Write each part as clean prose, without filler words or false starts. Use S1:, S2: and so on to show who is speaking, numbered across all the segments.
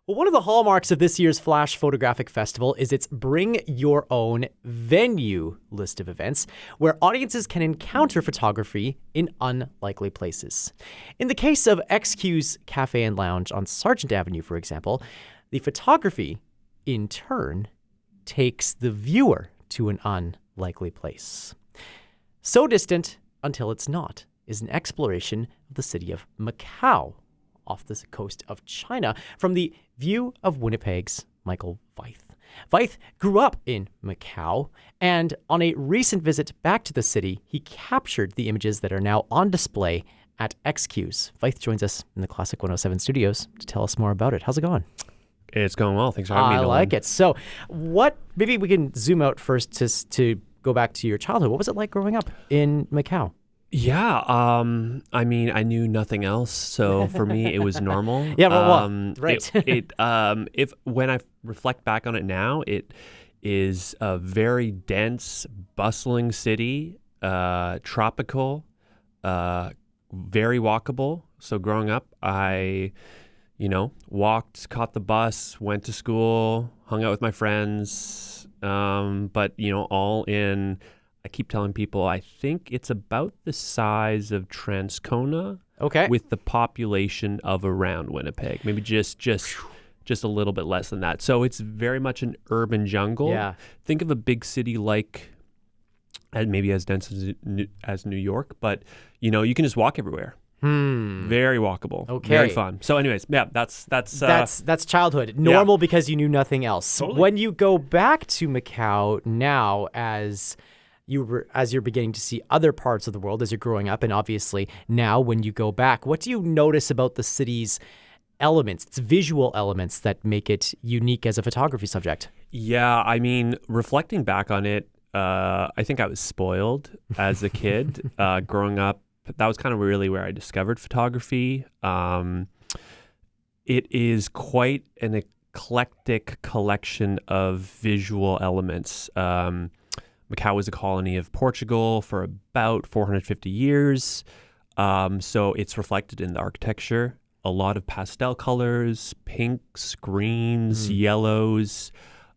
S1: Well, one of the hallmarks of this year's Flash Photographic Festival is its Bring Your Own Venue list of events, where audiences can encounter photography in unlikely places. In the case of XQ's Cafe and Lounge on Sargent Avenue, for example, the photography, in turn, takes the viewer to an unlikely place. So Distant Until It's Not is an exploration of the city of Macau, off the coast of China, from the view of Winnipeg's Michael Veith. Veith grew up in Macau, and on a recent visit back to the city, he captured the images that are now on display at XQ's. Veith joins us in the Classic 107 studios to tell us more about it. How's it going?
S2: It's going well. Thanks for having me, Nolan.
S1: I like it. So maybe we can zoom out first to go back to your childhood. What was it like growing up in Macau?
S2: Yeah, I mean, I knew nothing else, so for me, it was normal.
S1: Yeah, right.
S2: If when I reflect back on it now, it is a very dense, bustling city, tropical, very walkable. So growing up, I, walked, caught the bus, went to school, hung out with my friends, but all in. I keep telling people I think it's about the size of Transcona,
S1: okay,
S2: with the population of around Winnipeg, maybe just a little bit less than that. So it's very much an urban jungle.
S1: Yeah.
S2: Think of a big city like, maybe as dense as New York, but you can just walk everywhere. Very walkable.
S1: Okay.
S2: Very fun. So anyways, yeah, that's
S1: childhood. Normal because you knew nothing else.
S2: Totally.
S1: When you go back to Macau now, as you're beginning to see other parts of the world as you're growing up, and obviously now when you go back, what do you notice about the city's elements, its visual elements that make it unique as a photography subject?
S2: Yeah, I mean, reflecting back on it, I think I was spoiled as a kid growing up. That was kind of really where I discovered photography. It is quite an eclectic collection of visual elements. Macau was a colony of Portugal for about 450 years. So it's reflected in the architecture. A lot of pastel colors, pinks, greens, yellows,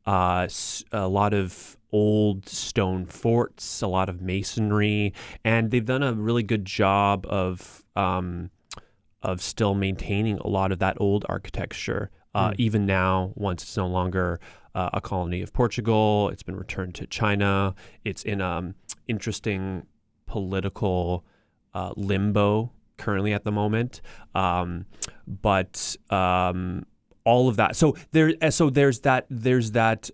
S2: a lot of old stone forts, a lot of masonry. And they've done a really good job of still maintaining a lot of that old architecture. Even now, once it's no longer a colony of Portugal, it's been returned to China. It's in interesting political limbo currently at the moment. But all of that. So there's that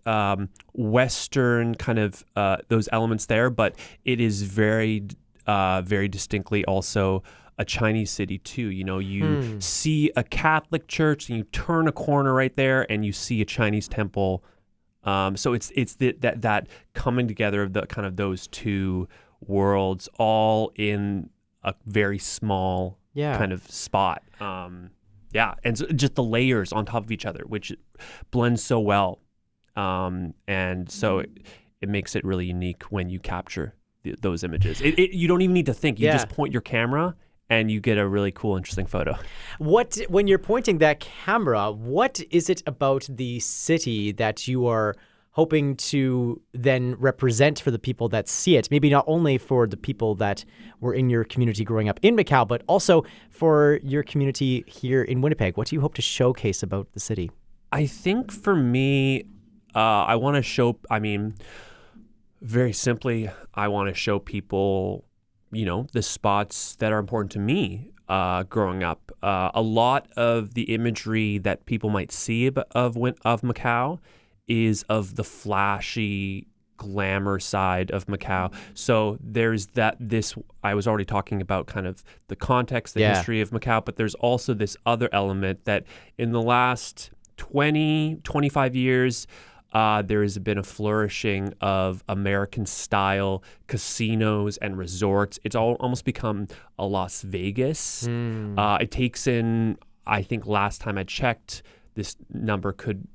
S2: Western kind of those elements there, but it is very distinctly also a Chinese city too. You see a Catholic church and you turn a corner right there and you see a Chinese temple. So it's that coming together of the kind of those two worlds all in a very small kind of spot. And so just the layers on top of each other, which blends so well. And so it makes it really unique when you capture those images. You don't even need to think. You just point your camera and you get a really cool, interesting photo.
S1: When you're pointing that camera, what is it about the city that you are hoping to then represent for the people that see it? Maybe not only for the people that were in your community growing up in Macau, but also for your community here in Winnipeg. What do you hope to showcase about the city?
S2: I think for me, I want to show, very simply, I want to show people the spots that are important to me growing up. A lot of the imagery that people might see of Macau is of the flashy glamour side of Macau. So there's I was already talking about kind of the context, the history of Macau, but there's also this other element that in the last 20, 25 years, there has been a flourishing of American-style casinos and resorts. It's almost become a Las Vegas. It takes in, I think last time I checked, this number could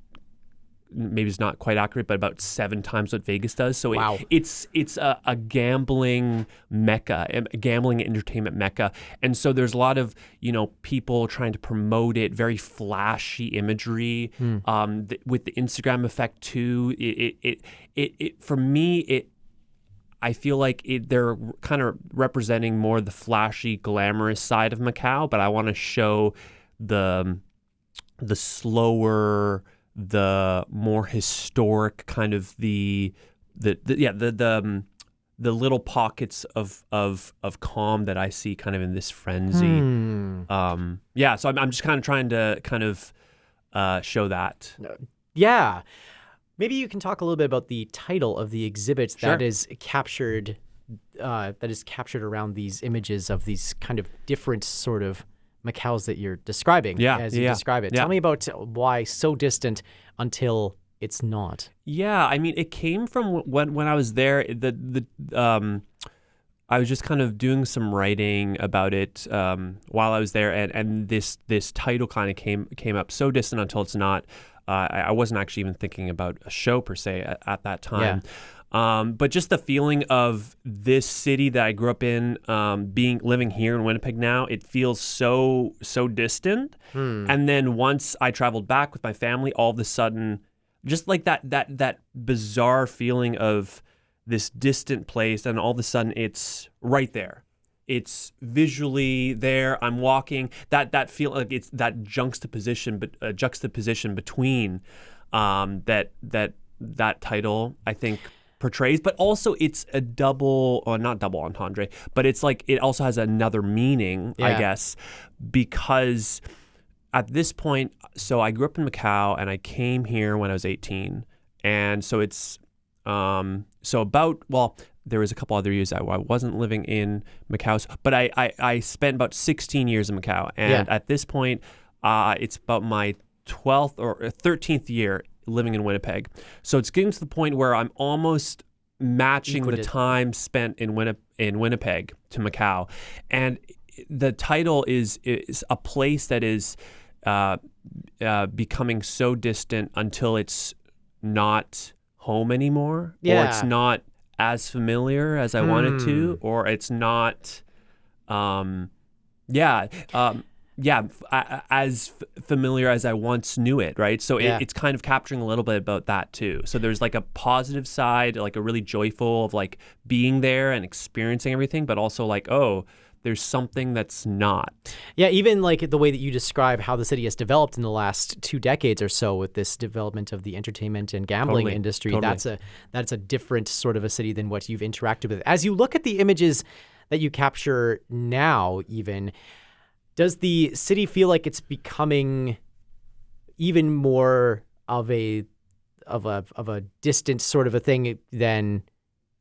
S2: maybe it's not quite accurate, but about 7 times what Vegas does. So
S1: Wow.
S2: it's a gambling mecca, a gambling entertainment mecca. And so there's a lot of, people trying to promote it, very flashy imagery, with the Instagram effect too. It for me, I feel like they're kind of representing more the flashy, glamorous side of Macau, but I want to show the slower, the more historic kind of the little pockets of calm that I see kind of in this frenzy. So I'm just kind of trying to kind of show that.
S1: Yeah. Maybe you can talk a little bit about the title of the exhibit
S2: Sure.
S1: that is captured around these images of these kind of different sort of Macaus that you're describing as you describe it.
S2: Yeah.
S1: Tell me about why so distant until it's not.
S2: Yeah, I mean, it came from when I was there. I was just kind of doing some writing about it while I was there, and this title kind of came up. So distant until it's not. I wasn't actually even thinking about a show per se at that time.
S1: Yeah.
S2: But just the feeling of this city that I grew up in, living here in Winnipeg now, it feels so distant. And then once I traveled back with my family, all of a sudden, just like that bizarre feeling of this distant place, and all of a sudden it's right there. It's visually there. I'm walking. That feel like it's that juxtaposition between that title, I think, portrays, but also it's a not double entendre, but it's like it also has another meaning, I guess, because at this point, so I grew up in Macau and I came here when I was 18, and so it's there was a couple other years that I wasn't living in Macau, but I spent about 16 years in Macau, and at this point, it's about my 12th or 13th year living in Winnipeg. So it's getting to the point where I'm almost matching the time spent in Winnipeg to Macau. And the title is a place that is becoming so distant until it's not home anymore, or it's not as familiar as I want it to, or it's not as familiar as I once knew it, right? So it's kind of capturing a little bit about that too. So there's like a positive side, like a really joyful of like being there and experiencing everything, but also like, oh, there's something that's not.
S1: Yeah, even like the way that you describe how the city has developed in the last 2 decades or so with this development of the entertainment and gambling industry, that's a different sort of a city than what you've interacted with. As you look at the images that you capture now, even, does the city feel like it's becoming even more of a distant sort of a thing than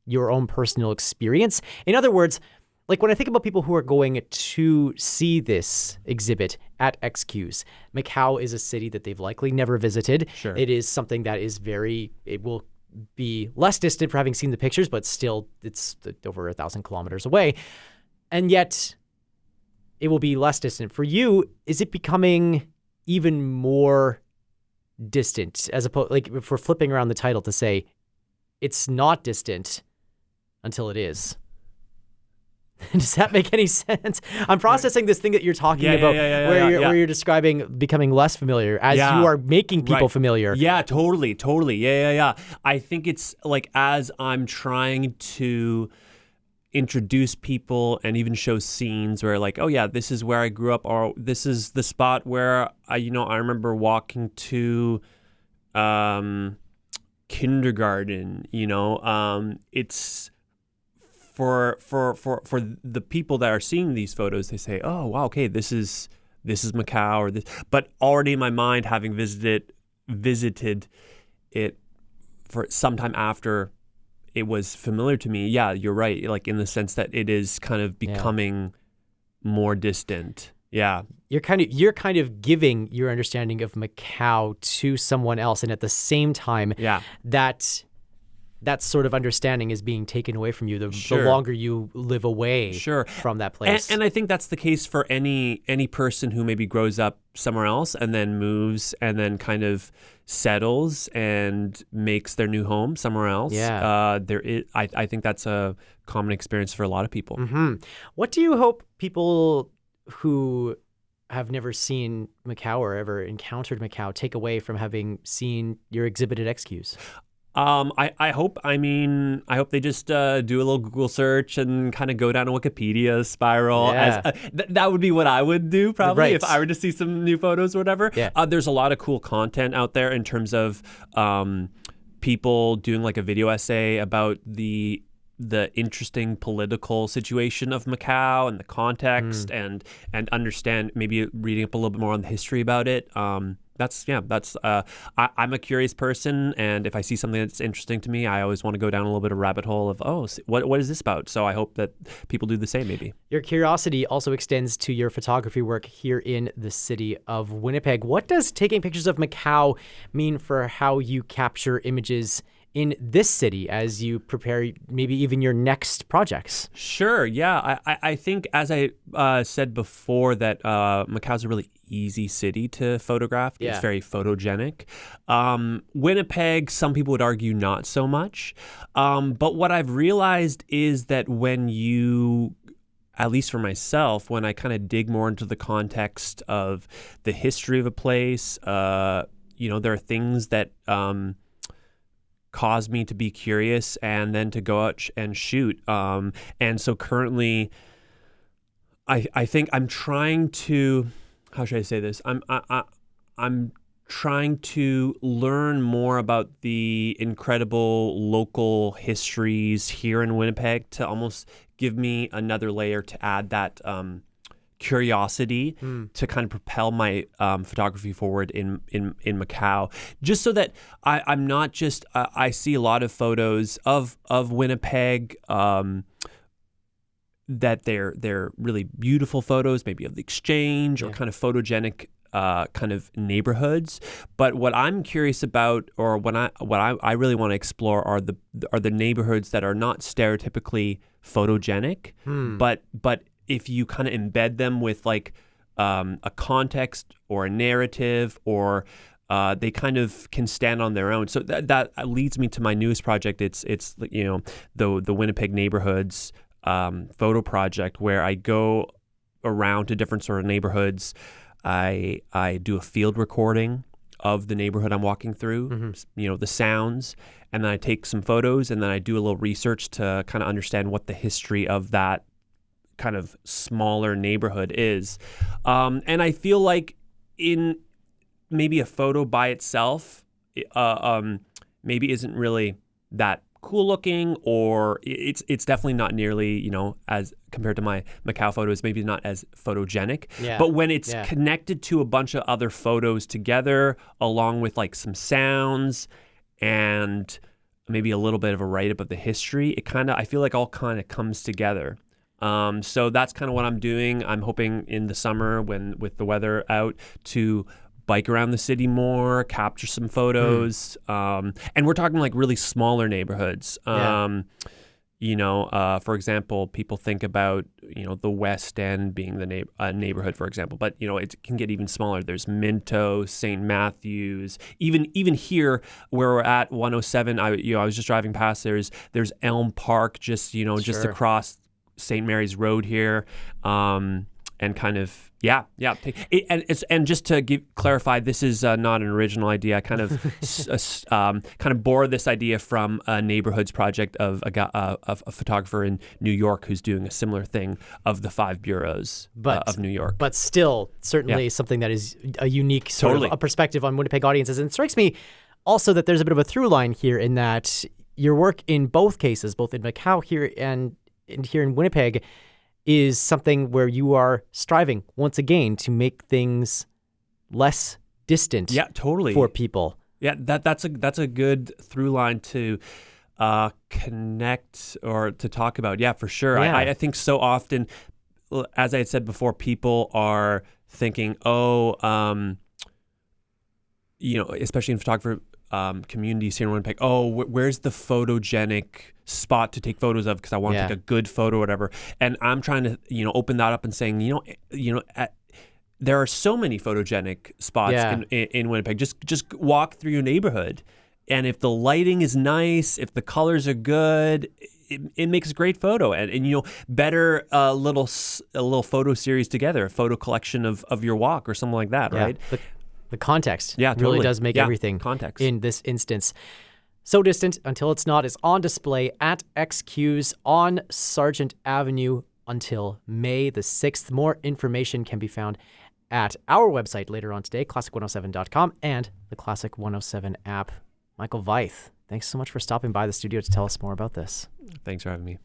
S1: your own personal experience? In other words, like when I think about people who are going to see this exhibit at XQs, Macau is a city that they've likely never visited.
S2: Sure.
S1: It is something that is it will be less distant for having seen the pictures, but still it's over 1,000 kilometers away. And yet it will be less distant. For you, is it becoming even more distant, as opposed, like if we're flipping around the title to say it's not distant until it is? Does that make any sense? I'm processing this thing that you're talking about, where you're describing becoming less familiar as you are making people familiar.
S2: Yeah, totally. Yeah. I think it's like as I'm trying to introduce people and even show scenes where like, oh yeah, this is where I grew up, or this is the spot where I remember walking to kindergarten. It's for the people that are seeing these photos, they say, oh wow, okay, this is Macau, or this, but already in my mind, having visited it for some time after it was familiar to me. Yeah, you're right. Like in the sense that it is kind of becoming more distant. Yeah.
S1: You're kind of giving your understanding of Macau to someone else, and at the same time, that that sort of understanding is being taken away from you the
S2: Sure.
S1: longer you live away
S2: Sure.
S1: from that place.
S2: And I think that's the case for any person who maybe grows up somewhere else and then moves and then kind of settles and makes their new home somewhere else.
S1: Yeah.
S2: I think that's a common experience for a lot of people.
S1: Mm-hmm. What do you hope people who have never seen Macau or ever encountered Macau take away from having seen your exhibit at XQs?
S2: I hope they just do a little Google search and kind of go down a Wikipedia spiral.
S1: Yeah.
S2: That would be what I would do probably
S1: Right.
S2: if I were to see some new photos or whatever.
S1: Yeah.
S2: There's a lot of cool content out there in terms of people doing like a video essay about the interesting political situation of Macau and the context and understand, maybe reading up a little bit more on the history about it. I'm a curious person, and if I see something that's interesting to me, I always want to go down a little bit of rabbit hole of, what is this about? So I hope that people do the same maybe.
S1: Your curiosity also extends to your photography work here in the city of Winnipeg. What does taking pictures of Macau mean for how you capture images in this city as you prepare maybe even your next projects?
S2: Sure, yeah. I think, as I said before, that Macau's a really easy city to photograph.
S1: Yeah.
S2: It's very photogenic. Winnipeg, some people would argue not so much. But what I've realized is that when you, at least for myself, when I kind of dig more into the context of the history of a place, there are things that caused me to be curious and then to go out and shoot. And so currently, I think I'm trying to, how should I say this? I'm trying to learn more about the incredible local histories here in Winnipeg to almost give me another layer to add that curiosity to kind of propel my photography forward in Macau, just so that I'm not just I see a lot of photos of Winnipeg that they're really beautiful photos, maybe of the exchange or kind of photogenic kind of neighborhoods. But what I'm curious about, or what I really want to explore, are the neighborhoods that are not stereotypically photogenic, but if you kind of embed them with like a context or a narrative, or they kind of can stand on their own. So that leads me to my newest project. It's the Winnipeg neighborhoods photo project, where I go around to different sort of neighborhoods. I do a field recording of the neighborhood I'm walking through, the sounds, and then I take some photos, and then I do a little research to kind of understand what the history of that kind of smaller neighborhood is. And I feel like in maybe a photo by itself, maybe isn't really that cool looking, or it's definitely not nearly, as compared to my Macau photos, maybe not as photogenic.
S1: Yeah.
S2: But when it's connected to a bunch of other photos together, along with like some sounds and maybe a little bit of a write-up of the history, I feel like all kind of comes together. So that's kind of what I'm doing. I'm hoping in the summer, with the weather out, to bike around the city more, capture some photos. And we're talking like really smaller neighborhoods. For example, people think about, the West End being the neighborhood, for example, but, it can get even smaller. There's Minto, St. Matthews, even here where we're at 107, I was just driving past, there's Elm Park, just across St. Mary's Road here, and kind of and just to clarify, this is not an original idea. I kind of bore this idea from a neighborhoods project of a photographer in New York who's doing a similar thing of the 5 boroughs of New York.
S1: But still, certainly something that is a unique sort of a perspective on Winnipeg audiences. And it strikes me also that there's a bit of a through line here in that your work in both cases, both in Macau here and here in Winnipeg, is something where you are striving once again to make things less distant for people.
S2: Yeah, that's a good through line to connect or to talk about. Yeah, for sure.
S1: Yeah.
S2: I think so often, as I had said before, people are thinking, especially in photography, communities here in Winnipeg. Oh, where's the photogenic spot to take photos of? Because I want to take a good photo or whatever. And I'm trying to, open that up and saying, there are so many photogenic spots in Winnipeg. Just walk through your neighborhood. And if the lighting is nice, if the colors are good, it makes a great photo. And better a little photo series together, a photo collection of your walk or something like that, right?
S1: The context
S2: totally.
S1: really does make everything
S2: context.
S1: In this instance. So Distant Until It's Not is on display at XQ's on Sargent Avenue until May the 6th. More information can be found at our website later on today, classic107.com, and the Classic 107 app. Michael Veith, thanks so much for stopping by the studio to tell us more about this.
S2: Thanks for having me.